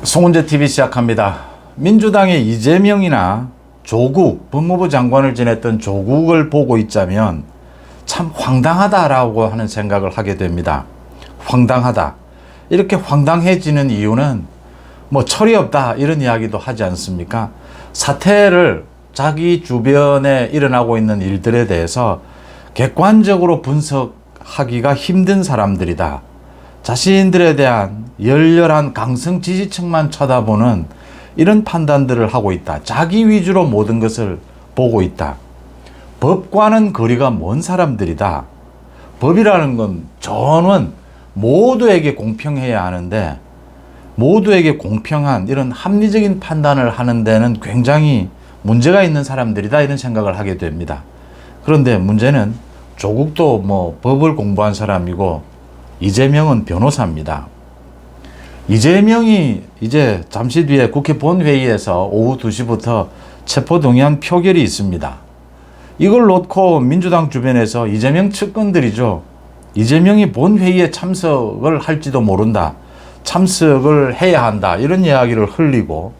송은재 TV 시작합니다. 민주당의 이재명이나 조국, 법무부 장관을 지냈던 조국을 보고 있자면 참 황당하다라고 하는 생각을 하게 됩니다. 황당하다. 이렇게 황당해지는 이유는 뭐 철이 없다 이런 이야기도 하지 않습니까? 사태를 자기 주변에 일어나고 있는 일들에 대해서 객관적으로 분석하기가 힘든 사람들이다. 자신들에 대한 열렬한 강성 지지층만 쳐다보는 이런 판단들을 하고 있다. 자기 위주로 모든 것을 보고 있다. 법과는 거리가 먼 사람들이다. 법이라는 건 저는 모두에게 공평해야 하는데 모두에게 공평한 이런 합리적인 판단을 하는 데는 굉장히 문제가 있는 사람들이다 이런 생각을 하게 됩니다. 그런데 문제는 조국도 뭐 법을 공부한 사람이고 이재명은 변호사입니다. 이재명이 이제 잠시 뒤에 국회 본회의에서 오후 2시부터 체포동의안 표결이 있습니다. 이걸 놓고 민주당 주변에서 이재명 측근들이죠. 이재명이 본회의에 참석을 할지도 모른다. 참석을 해야 한다. 이런 이야기를 흘리고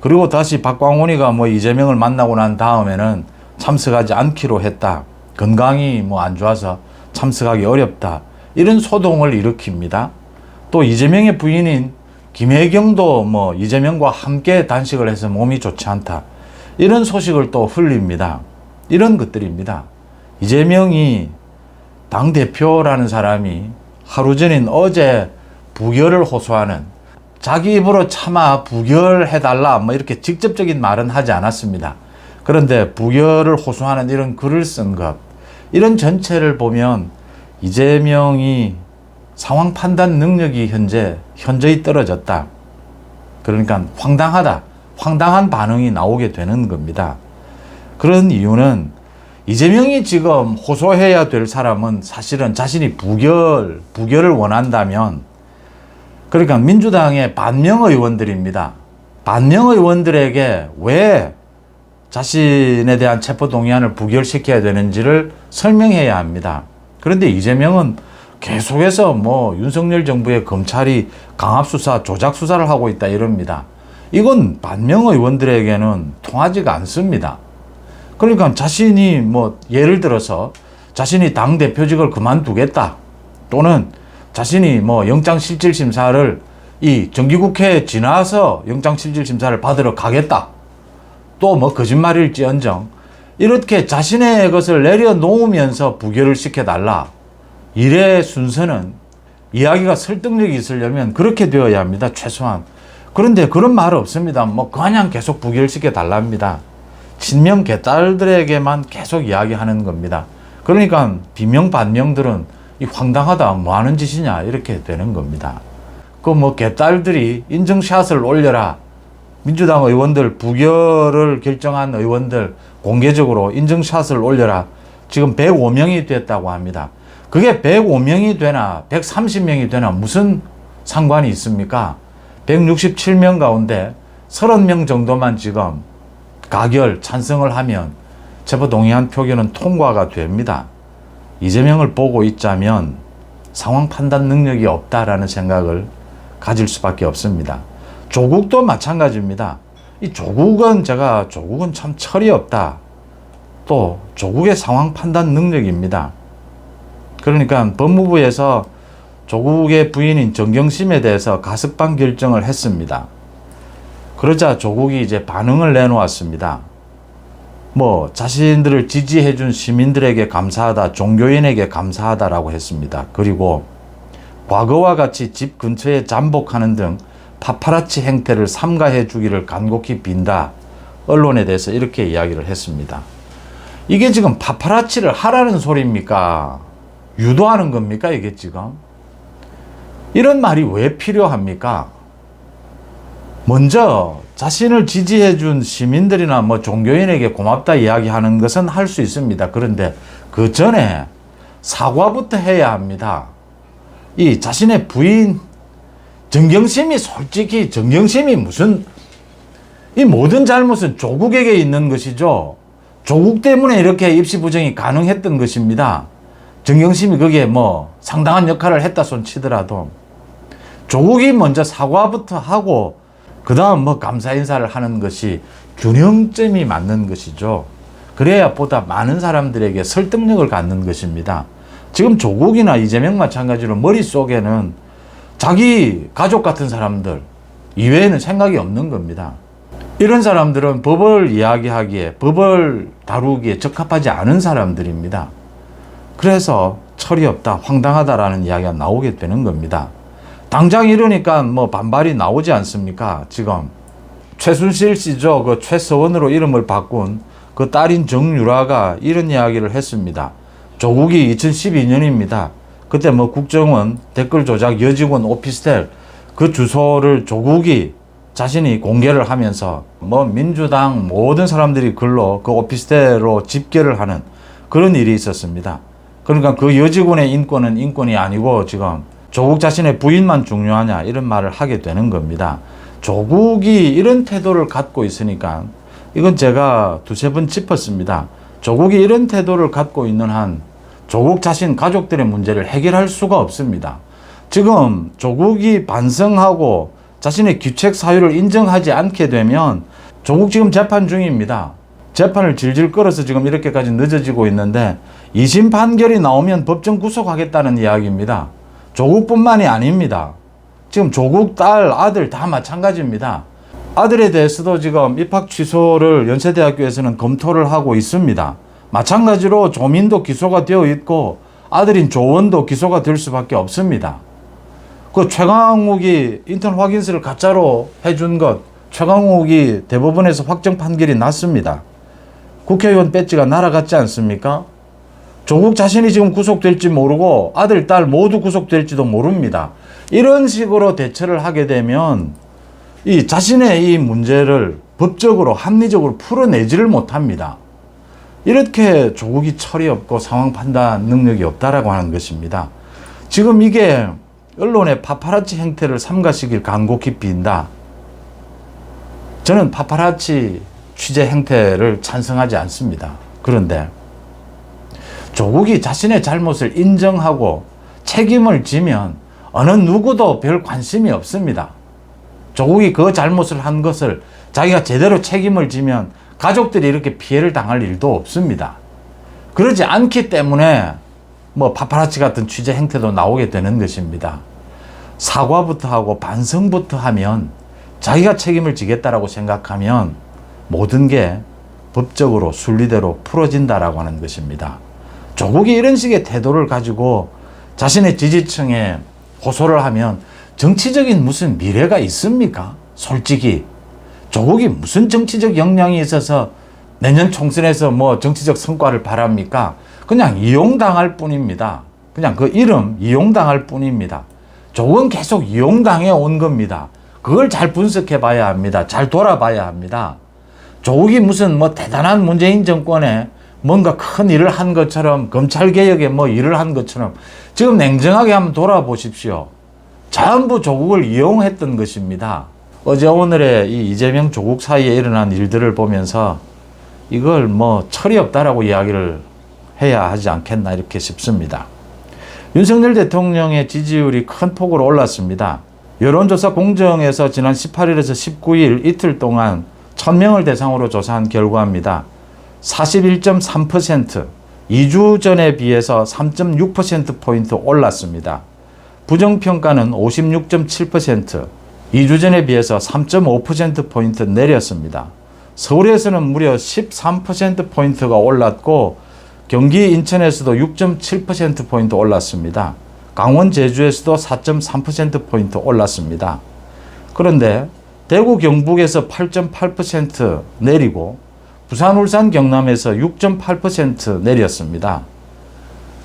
그리고 다시 박광훈이가 뭐 이재명을 만나고 난 다음에는 참석하지 않기로 했다. 건강이 뭐 안 좋아서 참석하기 어렵다. 이런 소동을 일으킵니다. 또 이재명의 부인인 김혜경도 뭐 이재명과 함께 단식을 해서 몸이 좋지 않다. 이런 소식을 또 흘립니다. 이런 것들입니다. 이재명이 당대표라는 사람이 하루 전인 어제 부결을 호소하는 자기 입으로 차마 부결해달라 뭐 이렇게 직접적인 말은 하지 않았습니다. 그런데 부결을 호소하는 이런 글을 쓴 것, 이런 전체를 보면 이재명이 상황 판단 능력이 현저히 떨어졌다. 그러니까 황당하다. 황당한 반응이 나오게 되는 겁니다. 그런 이유는 이재명이 지금 호소해야 될 사람은 사실은 자신이 부결을 원한다면 그러니까 민주당의 반명 의원들입니다. 반명 의원들에게 왜 자신에 대한 체포동의안을 부결시켜야 되는지를 설명해야 합니다. 그런데 이재명은 계속해서 뭐 윤석열 정부의 검찰이 강압수사, 조작수사를 하고 있다 이럽니다. 이건 반명 의원들에게는 통하지가 않습니다. 그러니까 자신이 뭐 예를 들어서 자신이 당대표직을 그만두겠다 또는 자신이 뭐 영장실질심사를 이 정기국회에 지나서 영장실질심사를 받으러 가겠다 또 뭐 거짓말일지언정 이렇게 자신의 것을 내려놓으면서 부결을 시켜달라. 일의 순서는 이야기가 설득력이 있으려면 그렇게 되어야 합니다. 최소한. 그런데 그런 말 없습니다. 뭐 그냥 계속 부결시켜달랍니다. 친명 개딸들에게만 계속 이야기하는 겁니다. 그러니까 비명 반명들은 이 황당하다 뭐 하는 짓이냐 이렇게 되는 겁니다. 그 뭐 개딸들이 인증샷을 올려라. 민주당 의원들 부결을 결정한 의원들 공개적으로 인증샷을 올려라. 지금 105명이 됐다고 합니다. 그게 105명이 되나 130명이 되나 무슨 상관이 있습니까? 167명 가운데 30명 정도만 지금 가결 찬성을 하면 체포동의안 표결은 통과가 됩니다. 이재명을 보고 있자면 상황 판단 능력이 없다라는 생각을 가질 수밖에 없습니다. 조국도 마찬가지입니다. 이 조국은 참 철이 없다. 또 조국의 상황 판단 능력입니다. 그러니까 법무부에서 조국의 부인인 정경심에 대해서 가석방 결정을 했습니다. 그러자 조국이 이제 반응을 내놓았습니다. 뭐 자신들을 지지해준 시민들에게 감사하다, 종교인에게 감사하다라고 했습니다. 그리고 과거와 같이 집 근처에 잠복하는 등 파파라치 행태를 삼가해 주기를 간곡히 빈다. 언론에 대해서 이렇게 이야기를 했습니다. 이게 지금 파파라치를 하라는 소리입니까? 유도하는 겁니까? 이게 지금? 이런 말이 왜 필요합니까? 먼저 자신을 지지해 준 시민들이나 뭐 종교인에게 고맙다 이야기하는 것은 할 수 있습니다. 그런데 그 전에 사과부터 해야 합니다. 이 자신의 부인 정경심이 무슨 이 모든 잘못은 조국에게 있는 것이죠. 조국 때문에 이렇게 입시 부정이 가능했던 것입니다. 정경심이 거기에 뭐 상당한 역할을 했다 손 치더라도 조국이 먼저 사과부터 하고 그 다음 뭐 감사 인사를 하는 것이 균형점이 맞는 것이죠. 그래야 보다 많은 사람들에게 설득력을 갖는 것입니다. 지금 조국이나 이재명 마찬가지로 머릿속에는 자기 가족 같은 사람들 이외에는 생각이 없는 겁니다. 이런 사람들은 법을 이야기하기에, 법을 다루기에 적합하지 않은 사람들입니다. 그래서 철이 없다, 황당하다라는 이야기가 나오게 되는 겁니다. 당장 이러니까 뭐 반발이 나오지 않습니까? 지금 최순실 씨죠. 그 최서원으로 이름을 바꾼 그 딸인 정유라가 이런 이야기를 했습니다. 조국이 2012년입니다. 그때 뭐 국정원 댓글 조작 여직원 오피스텔 그 주소를 조국이 자신이 공개를 하면서 뭐 민주당 모든 사람들이 글로 그 오피스텔로 집계를 하는 그런 일이 있었습니다. 그러니까 그 여직원의 인권은 인권이 아니고 지금 조국 자신의 부인만 중요하냐 이런 말을 하게 되는 겁니다. 조국이 이런 태도를 갖고 있으니까 이건 제가 두세 번 짚었습니다. 조국이 이런 태도를 갖고 있는 한 조국 자신 가족들의 문제를 해결할 수가 없습니다. 지금 조국이 반성하고 자신의 귀책 사유를 인정하지 않게 되면 조국 지금 재판 중입니다. 재판을 질질 끌어서 지금 이렇게까지 늦어지고 있는데 2심 판결이 나오면 법정 구속하겠다는 이야기입니다. 조국뿐만이 아닙니다. 지금 조국 딸, 아들 다 마찬가지입니다. 아들에 대해서도 지금 입학 취소를 연세대학교에서는 검토를 하고 있습니다. 마찬가지로 조민도 기소가 되어 있고 아들인 조원도 기소가 될 수밖에 없습니다. 그 최강욱이 인턴 확인서를 가짜로 해준 것, 최강욱이 대법원에서 확정 판결이 났습니다. 국회의원 배지가 날아갔지 않습니까? 조국 자신이 지금 구속될지 모르고 아들, 딸 모두 구속될지도 모릅니다. 이런 식으로 대처를 하게 되면 이 자신의 이 문제를 법적으로 합리적으로 풀어내지를 못합니다. 이렇게 조국이 철이 없고 상황 판단 능력이 없다라고 하는 것입니다. 지금 이게 언론의 파파라치 행태를 삼가시길 간곡히 빈다. 저는 파파라치 취재 행태를 찬성하지 않습니다. 그런데 조국이 자신의 잘못을 인정하고 책임을 지면 어느 누구도 별 관심이 없습니다. 조국이 그 잘못을 한 것을 자기가 제대로 책임을 지면 가족들이 이렇게 피해를 당할 일도 없습니다. 그러지 않기 때문에 뭐 파파라치 같은 취재 행태도 나오게 되는 것입니다. 사과부터 하고 반성부터 하면 자기가 책임을 지겠다라고 생각하면 모든 게 법적으로 순리대로 풀어진다라고 하는 것입니다. 조국이 이런 식의 태도를 가지고 자신의 지지층에 호소를 하면 정치적인 무슨 미래가 있습니까? 솔직히 조국이 무슨 정치적 역량이 있어서 내년 총선에서 뭐 정치적 성과를 바랍니까? 그냥 이용당할 뿐입니다. 그냥 그 이름 이용당할 뿐입니다. 조국은 계속 이용당해 온 겁니다. 그걸 잘 분석해 봐야 합니다. 잘 돌아봐야 합니다. 조국이 무슨 뭐 대단한 문재인 정권에 뭔가 큰 일을 한 것처럼 검찰개혁에 뭐 일을 한 것처럼 지금 냉정하게 한번 돌아보십시오. 전부 조국을 이용했던 것입니다. 어제 오늘의 이 이재명 조국 사이에 일어난 일들을 보면서 이걸 뭐 철이 없다라고 이야기를 해야 하지 않겠나 이렇게 싶습니다. 윤석열 대통령의 지지율이 큰 폭으로 올랐습니다. 여론조사 공정에서 지난 18일에서 19일 이틀 동안 1000명을 대상으로 조사한 결과입니다. 41.3%, 2주 전에 비해서 3.6%포인트 올랐습니다. 부정평가는 56.7%, 2주 전에 비해서 3.5%포인트 내렸습니다. 서울에서는 무려 13%포인트가 올랐고 경기 인천에서도 6.7%포인트 올랐습니다. 강원 제주에서도 4.3%포인트 올랐습니다. 그런데 대구 경북에서 8.8% 내리고 부산 울산 경남에서 6.8% 내렸습니다.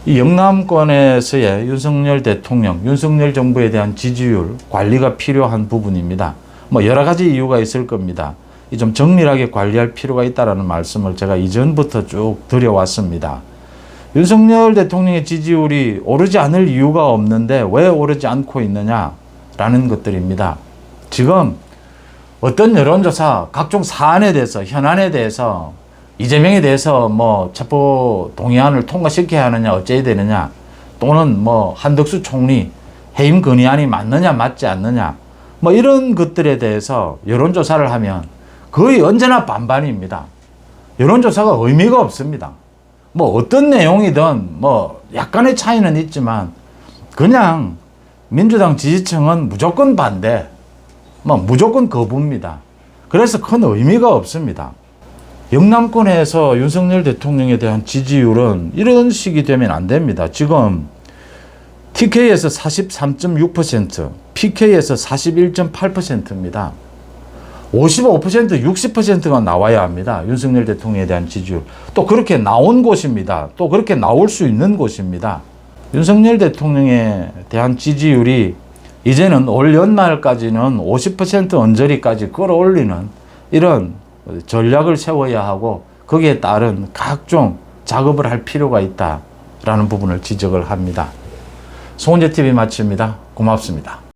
이 영남권에서의 윤석열 대통령, 윤석열 정부에 대한 지지율 관리가 필요한 부분입니다. 뭐 여러 가지 이유가 있을 겁니다. 좀 정밀하게 관리할 필요가 있다는 말씀을 제가 이전부터 쭉 드려왔습니다. 윤석열 대통령의 지지율이 오르지 않을 이유가 없는데 왜 오르지 않고 있느냐라는 것들입니다. 지금 어떤 여론조사, 각종 사안에 대해서, 현안에 대해서, 이재명에 대해서 뭐 체포 동의안을 통과시켜야 하느냐, 어째야 되느냐, 또는 뭐 한덕수 총리 해임 건의안이 맞느냐, 맞지 않느냐, 뭐 이런 것들에 대해서 여론조사를 하면 거의 언제나 반반입니다. 여론조사가 의미가 없습니다. 뭐 어떤 내용이든 뭐 약간의 차이는 있지만 그냥 민주당 지지층은 무조건 반대, 뭐 무조건 거부입니다. 그래서 큰 의미가 없습니다. 영남권에서 윤석열 대통령에 대한 지지율은 이런 식이 되면 안 됩니다. 지금 TK에서 43.6%, PK에서 41.8%입니다. 55%, 60%가 나와야 합니다. 윤석열 대통령에 대한 지지율. 또 그렇게 나온 곳입니다. 또 그렇게 나올 수 있는 곳입니다. 윤석열 대통령에 대한 지지율이 이제는 올 연말까지는 50% 언저리까지 끌어올리는 이런 전략을 세워야 하고 거기에 따른 각종 작업을 할 필요가 있다라는 부분을 지적을 합니다. 송은재TV 마칩니다. 고맙습니다.